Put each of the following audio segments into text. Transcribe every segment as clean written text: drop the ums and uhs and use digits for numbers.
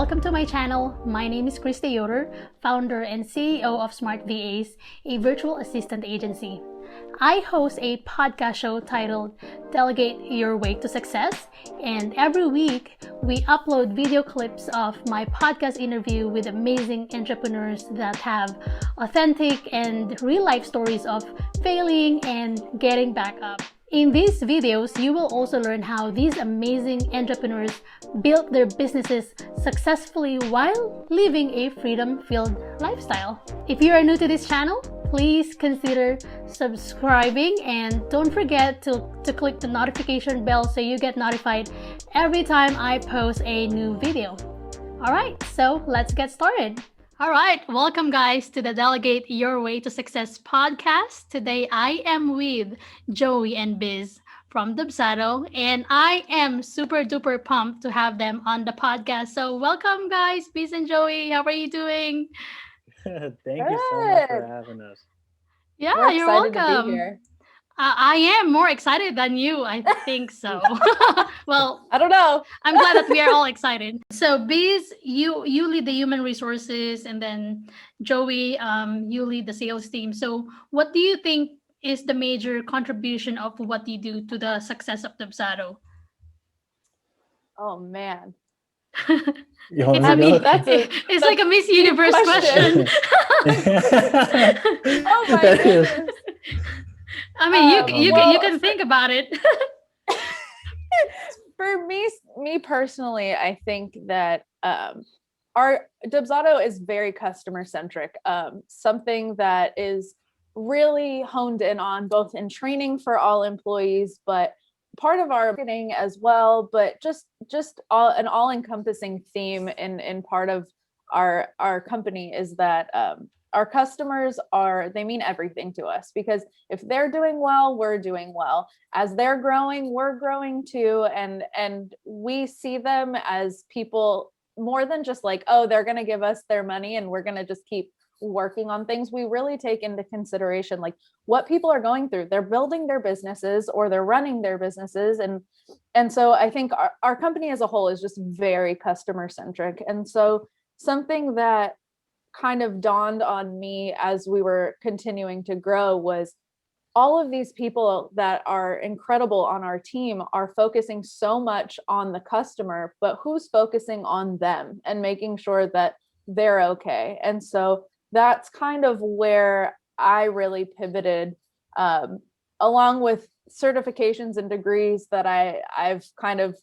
welcome to my channel. My name is Kristy, founder and CEO of Smart VAs, a virtual assistant agency. I host a podcast show titled Delegate Your Way to Success, and every week we upload video clips of my podcast interview with amazing entrepreneurs that have authentic and real-life stories of failing and getting back up. In these videos, you will also learn how these amazing entrepreneurs built their businesses successfully while living a freedom-filled lifestyle. If you are new to this channel, please consider subscribing and don't forget to click the notification bell so you get notified every time I post a new video. Alright, so let's get started. Alright, welcome guys to the Delegate Your Way to Success podcast. Today I am with Joey and Biz from Dubsado, and I am super duper pumped to have them on the podcast. So welcome guys, Biz and Joey. How are you doing? Thank you so much for having us. Yeah, you're welcome. To be here. I am more excited than you, I think so. Well, I don't know. I'm glad that we are all excited. So Biz, you lead the human resources, and then Joey, you lead the sales team. So what do you think is the major contribution of what you do to the success of Dubsado? Oh man. It's like a Miss Universe question. Oh my goodness. I mean, you can think about it. For me personally, I think that our Dubsado is very customer-centric. Something that is really honed in on both in training for all employees, but part of our marketing as well, but just an all-encompassing theme in part of our company is that our customers they mean everything to us, because if they're doing well, we're doing well. As they're growing, we're growing too. And we see them as people more than just like, oh, they're going to give us their money and we're going to just keep working on things. We really take into consideration like what people are going through. They're building their businesses or they're running their businesses. And so I think our company as a whole is just very customer centric. And so something that kind of dawned on me as we were continuing to grow was all of these people that are incredible on our team are focusing so much on the customer, but who's focusing on them and making sure that they're okay. And so that's kind of where I really pivoted, along with certifications and degrees that I've kind of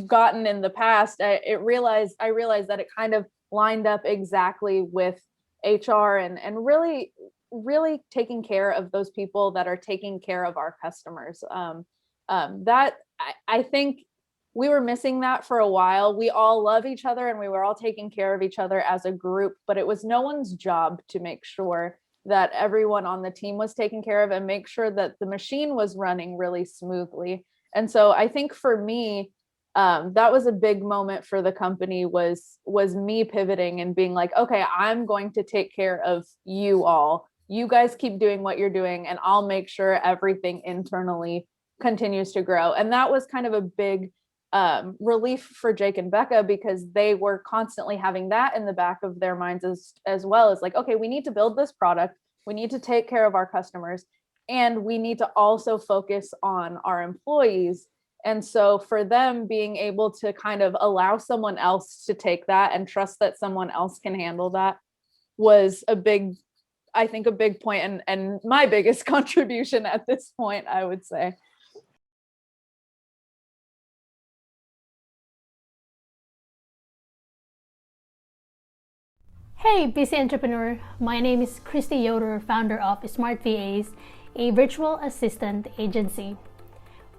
gotten in the past. I realized that it kind of lined up exactly with HR and really taking care of those people that are taking care of our customers. That I think we were missing that for a while. We all love each other and we were all taking care of each other as a group, but it was no one's job to make sure that everyone on the team was taken care of and make sure that the machine was running really smoothly. And so I think for me, that was a big moment for the company was me pivoting and being like, okay, I'm going to take care of you all. You guys keep doing what you're doing and I'll make sure everything internally continues to grow. And that was kind of a big relief for Jake and Becca, because they were constantly having that in the back of their minds as well as like, okay, we need to build this product. We need to take care of our customers and we need to also focus on our employees. And so for them being able to kind of allow someone else to take that and trust that someone else can handle that was a big point and my biggest contribution at this point, I would say. Hey, busy entrepreneur. My name is Kristy, founder of Smart VAs, a virtual assistant agency.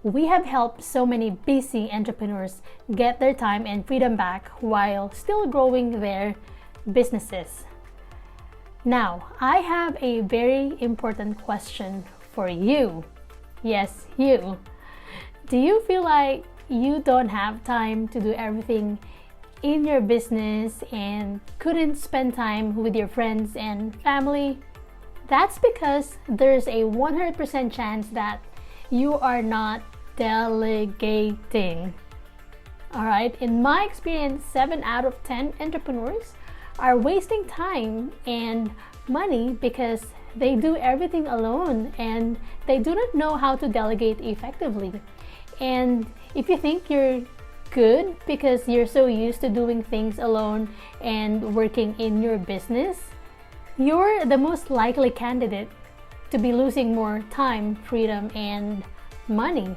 We have helped so many busy entrepreneurs get their time and freedom back while still growing their businesses. Now, I have a very important question for you. Yes, you. Do you feel like you don't have time to do everything in your business and couldn't spend time with your friends and family? That's because there's a 100% chance that you are not delegating. All right, in my experience, 7 out of 10 entrepreneurs are wasting time and money because they do everything alone and they do not know how to delegate effectively. And if you think you're good because you're so used to doing things alone and working in your business, you're the most likely candidate to be losing more time, freedom, and money.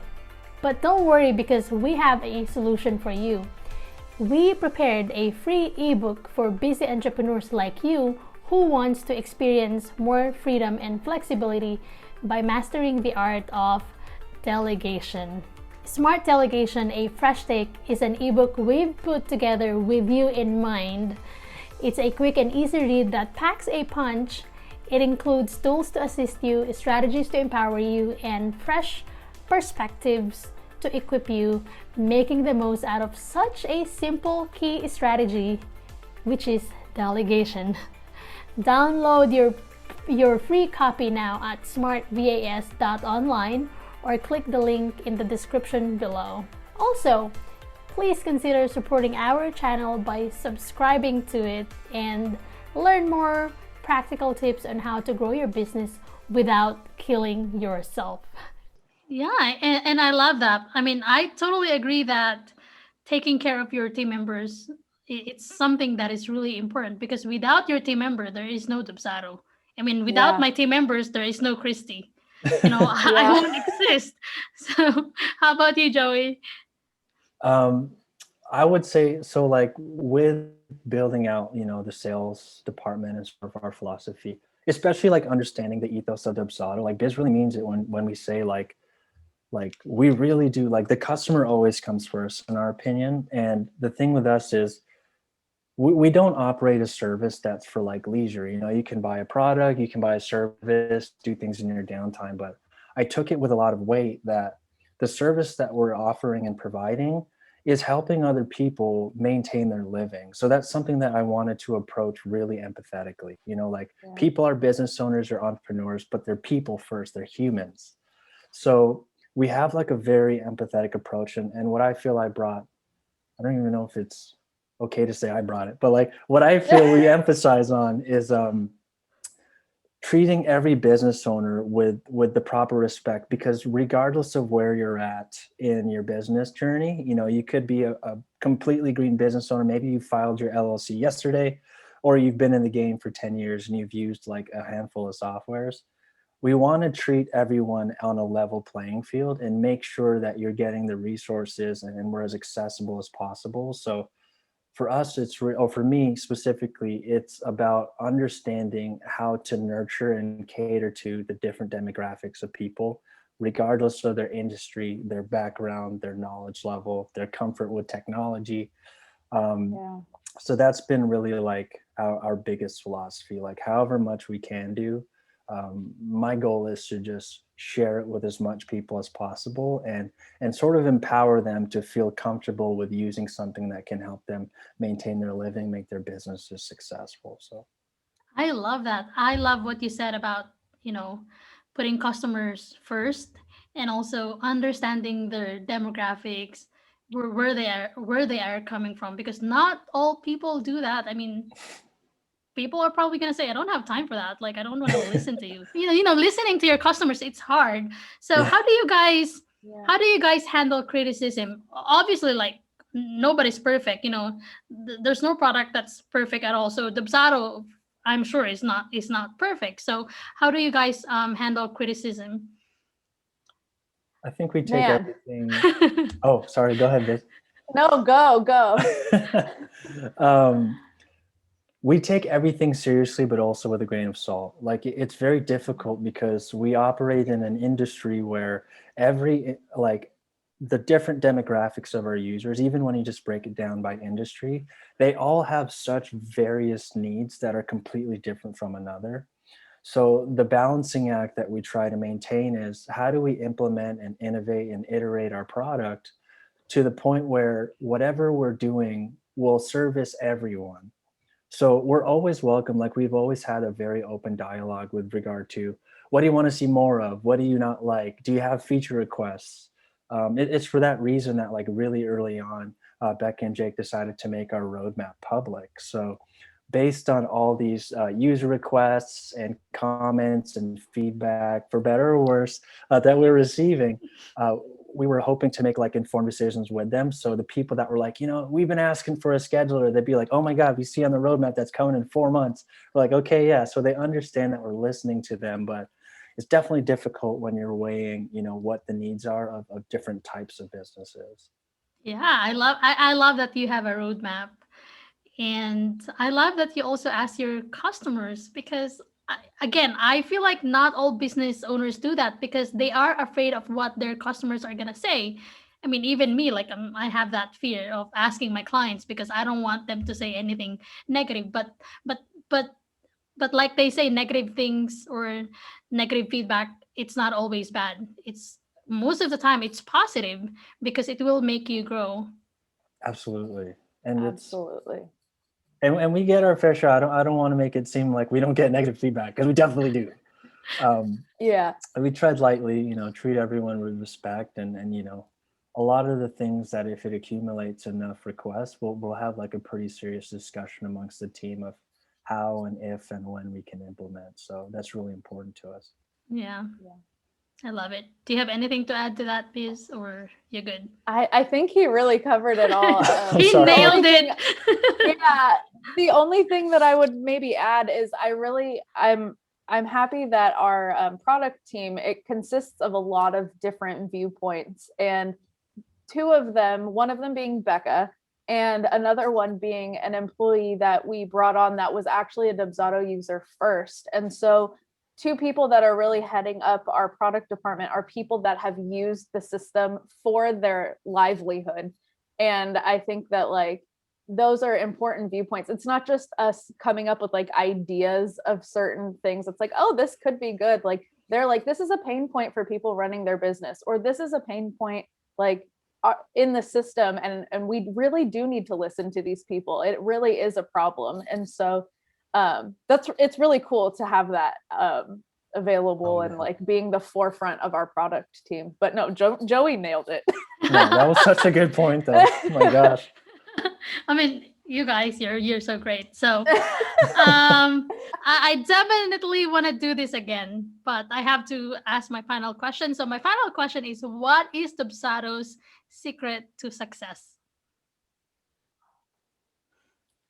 But don't worry because we have a solution for you. We prepared a free ebook for busy entrepreneurs like you who wants to experience more freedom and flexibility by mastering the art of delegation. Smart Delegation, a fresh take, is an ebook we've put together with you in mind. It's a quick and easy read that packs a punch. It includes tools to assist you, strategies to empower you, and fresh perspectives to equip you, making the most out of such a simple key strategy, which is delegation. Download your free copy now at smartvas.online or click the link in the description below. Also, please consider supporting our channel by subscribing to it and learn more practical tips on how to grow your business without killing yourself. Yeah, and I love that. I mean, I totally agree that taking care of your team members, it's something that is really important because without your team member, there is no Dubsado. I mean, without Yeah. my team members, there is no Kristy. You know, I Yeah. won't exist. So, how about you, Joey? I would say so. Like with building out, the sales department and sort of our philosophy, especially like understanding the ethos of Dubsado. Like biz really means it when we say like we really do, like the customer always comes first in our opinion. And the thing with us is we don't operate a service that's for like leisure. You can buy a product, you can buy a service, do things in your downtime. But I took it with a lot of weight that the service that we're offering and providing is helping other people maintain their living. So that's something that I wanted to approach really empathetically. Like Yeah. people are business owners or entrepreneurs, but they're people first, they're humans. So we have like a very empathetic approach. And what I feel I brought, I don't even know if it's okay to say I brought it, but like what I feel we emphasize on is treating every business owner with the proper respect, because regardless of where you're at in your business journey, you could be a completely green business owner. Maybe you filed your LLC yesterday, or you've been in the game for 10 years and you've used like a handful of softwares. We want to treat everyone on a level playing field and make sure that you're getting the resources and we're as accessible as possible. So for us, or for me specifically, it's about understanding how to nurture and cater to the different demographics of people, regardless of their industry, their background, their knowledge level, their comfort with technology. Yeah. So that's been really like our biggest philosophy. Like however much we can do, my goal is to just share it with as much people as possible and sort of empower them to feel comfortable with using something that can help them maintain their living, make their businesses successful. So I love that. I love what you said about, you know, putting customers first and also understanding their demographics, where they are coming from, because not all people do that. I mean, people are probably going to say, I don't have time for that. Like, I don't want to listen to you. Listening to your customers, it's hard. So yeah. Yeah. how do you guys handle criticism? Obviously, like, nobody's perfect. There's no product that's perfect at all. So Dubsado, I'm sure is not perfect. So how do you guys handle criticism? I think we take Man. everything. Oh, sorry. Go ahead, Biz. No, go. We take everything seriously, but also with a grain of salt. Like it's very difficult because we operate in an industry where the different demographics of our users, even when you just break it down by industry, they all have such various needs that are completely different from another. So the balancing act that we try to maintain is how do we implement and innovate and iterate our product to the point where whatever we're doing will service everyone. So we're always welcome. Like we've always had a very open dialogue with regard to what do you want to see more of? What do you not like? Do you have feature requests? It's for that reason that like really early on, Becca and Jake decided to make our roadmap public. So based on all these user requests and comments and feedback, for better or worse, that we're receiving, uh, we were hoping to make like informed decisions with them. So the people that were like, we've been asking for a scheduler, they'd be like, oh my God, we see on the roadmap that's coming in 4 months. We're like, okay, yeah. So they understand that we're listening to them, but it's definitely difficult when you're weighing, what the needs are of different types of businesses. Yeah, I love that you have a roadmap. And I love that you also ask your customers because, again, I feel like not all business owners do that because they are afraid of what their customers are going to say. I mean, even me, like I have that fear of asking my clients because I don't want them to say anything negative. But, but, but like they say, negative things or negative feedback, it's not always bad. It's most of the time it's positive because it will make you grow. Absolutely. And it's Absolutely. and we get our fair share. I don't want to make it seem like we don't get negative feedback because we definitely do. Yeah. We tread lightly, treat everyone with respect, and a lot of the things that if it accumulates enough requests, we'll have like a pretty serious discussion amongst the team of how and if and when we can implement. So that's really important to us. Yeah. Yeah. I love it. Do you have anything to add to that, Biz, or you're good? I think he really covered it all. I'm He sorry. nailed it. Yeah. The only thing that I would maybe add is I'm happy that our product team, it consists of a lot of different viewpoints, and one of them being Becca and another one being an employee that we brought on that was actually a Dubsado user first. And so two people that are really heading up our product department are people that have used the system for their livelihood. And I think that like those are important viewpoints. It's not just us coming up with like ideas of certain things. It's like, oh, this could be good. Like they're like, this is a pain point for people running their business, or this is a pain point like in the system, and we really do need to listen to these people. It really is a problem. And so it's really cool to have that available and like being the forefront of our product team. But no, Joey nailed it. No, that was such a good point though. Oh my gosh. I mean, you guys, you're so great. So I definitely want to do this again, but I have to ask my final question. So my final question is, what is Dubsado's secret to success?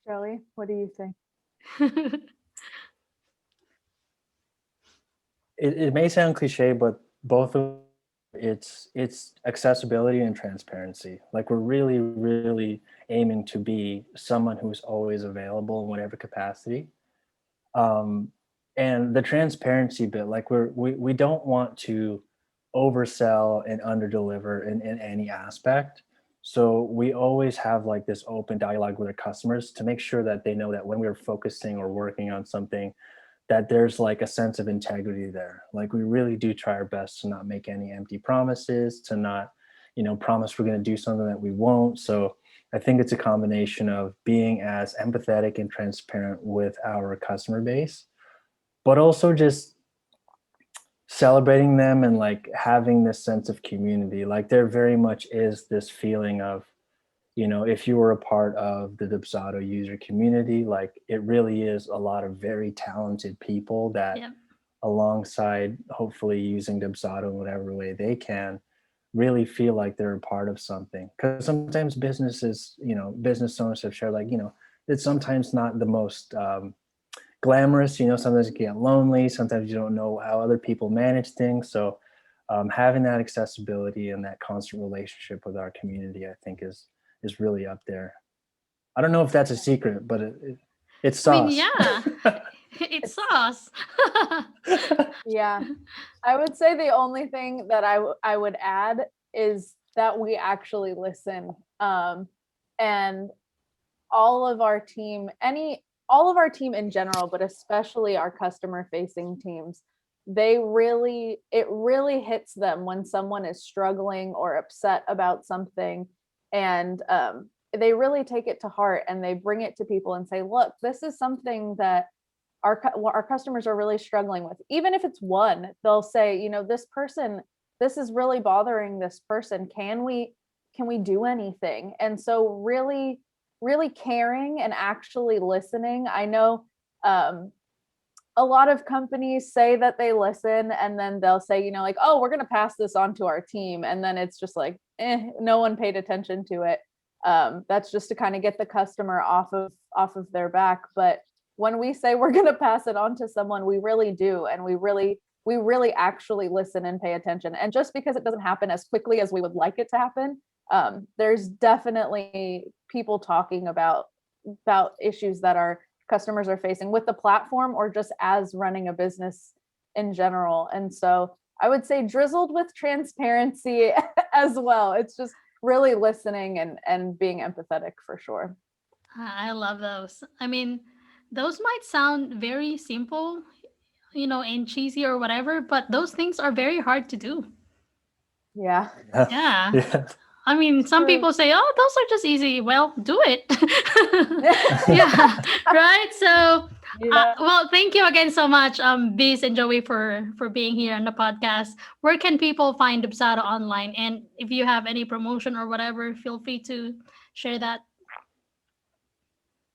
Joey, what do you think? It may sound cliche, but both of it's accessibility and transparency. Like we're really, really aiming to be someone who's always available in whatever capacity. And the transparency bit, like we don't want to oversell and underdeliver in any aspect. So we always have like this open dialogue with our customers to make sure that they know that when we're focusing or working on something, that there's like a sense of integrity there. Like we really do try our best to not make any empty promises, to not, promise we're going to do something that we won't. So I think it's a combination of being as empathetic and transparent with our customer base, but also just celebrating them and like having this sense of community. Like there very much is this feeling of, if you were a part of the Dubsado user community, like it really is a lot of very talented people that Yep. alongside hopefully using Dubsado in whatever way they can, really feel like they're a part of something. Because sometimes businesses, business owners have shared like, it's sometimes not the most glamorous, sometimes you get lonely, sometimes you don't know how other people manage things. So having that accessibility and that constant relationship with our community, I think is really up there. I don't know if that's a secret, but it's I mean, sauce. yeah, it's sauce. Yeah. I would say the only thing that I would add is that we actually listen. And all of our team in general, but especially our customer facing teams, it really hits them when someone is struggling or upset about something. And they really take it to heart and they bring it to people and say, look, this is something that our customers are really struggling with. Even if it's one, they'll say, this person this is really bothering this person. Can we do anything? And so really, really caring and actually listening. I know a lot of companies say that they listen, and then they'll say, you know, like, oh, we're going to pass this on to our team. And then it's just like, no one paid attention to it. That's just to kind of get the customer off of their back. But when we say we're going to pass it on to someone, we really do. And we really actually listen and pay attention. And just because it doesn't happen as quickly as we would like it to happen, there's definitely people talking about issues that our customers are facing with the platform, or just as running a business in general. And so I would say drizzled with transparency as well. It's just really listening and being empathetic for sure. I love those. I mean, those might sound very simple, you know, and cheesy or whatever, but those things are very hard to do. Yeah. Yeah. Yeah. I mean, some people say, oh, those are just easy. Well, do it. Yeah. Right. So, well, thank you again so much, Biz and Joey, for being here on the podcast. Where can people find Dubsado online? And if you have any promotion or whatever, feel free to share that.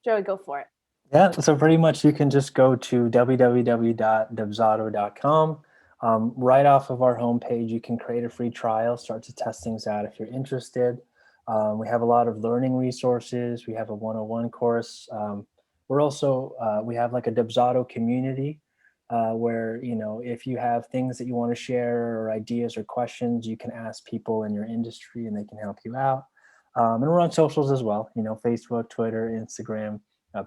Joey, go for it. Yeah, so pretty much you can just go to www.dubsado.com. Right off of our homepage, you can create a free trial, start to test things out if you're interested. We have a lot of learning resources. We have a 101 course. We're also, we have like a Dubsado community where, you know, if you have things that you want to share or ideas or questions, you can ask people in your industry and they can help you out. And we're on socials as well, you know, Facebook, Twitter, Instagram,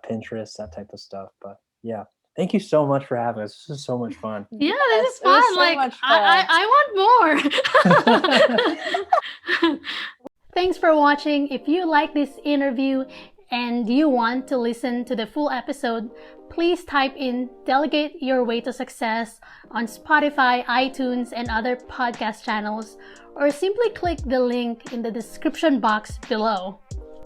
Pinterest, that type of stuff. But yeah, thank you so much for having us. This is so much fun. Yeah, this is fun. So like, much fun. I want more. Thanks for watching. If you like this interview and you want to listen to the full episode, please type in Delegate Your Way to Success on Spotify, iTunes, and other podcast channels, or simply click the link in the description box below.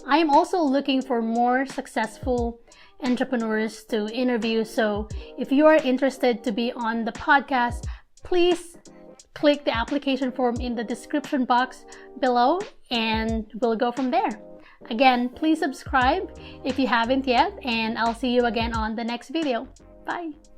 I am also looking for more successful entrepreneurs to interview, so if you are interested to be on the podcast, please click the application form in the description box below and we'll go from there. Again, please subscribe if you haven't yet, and I'll see you again on the next video. Bye!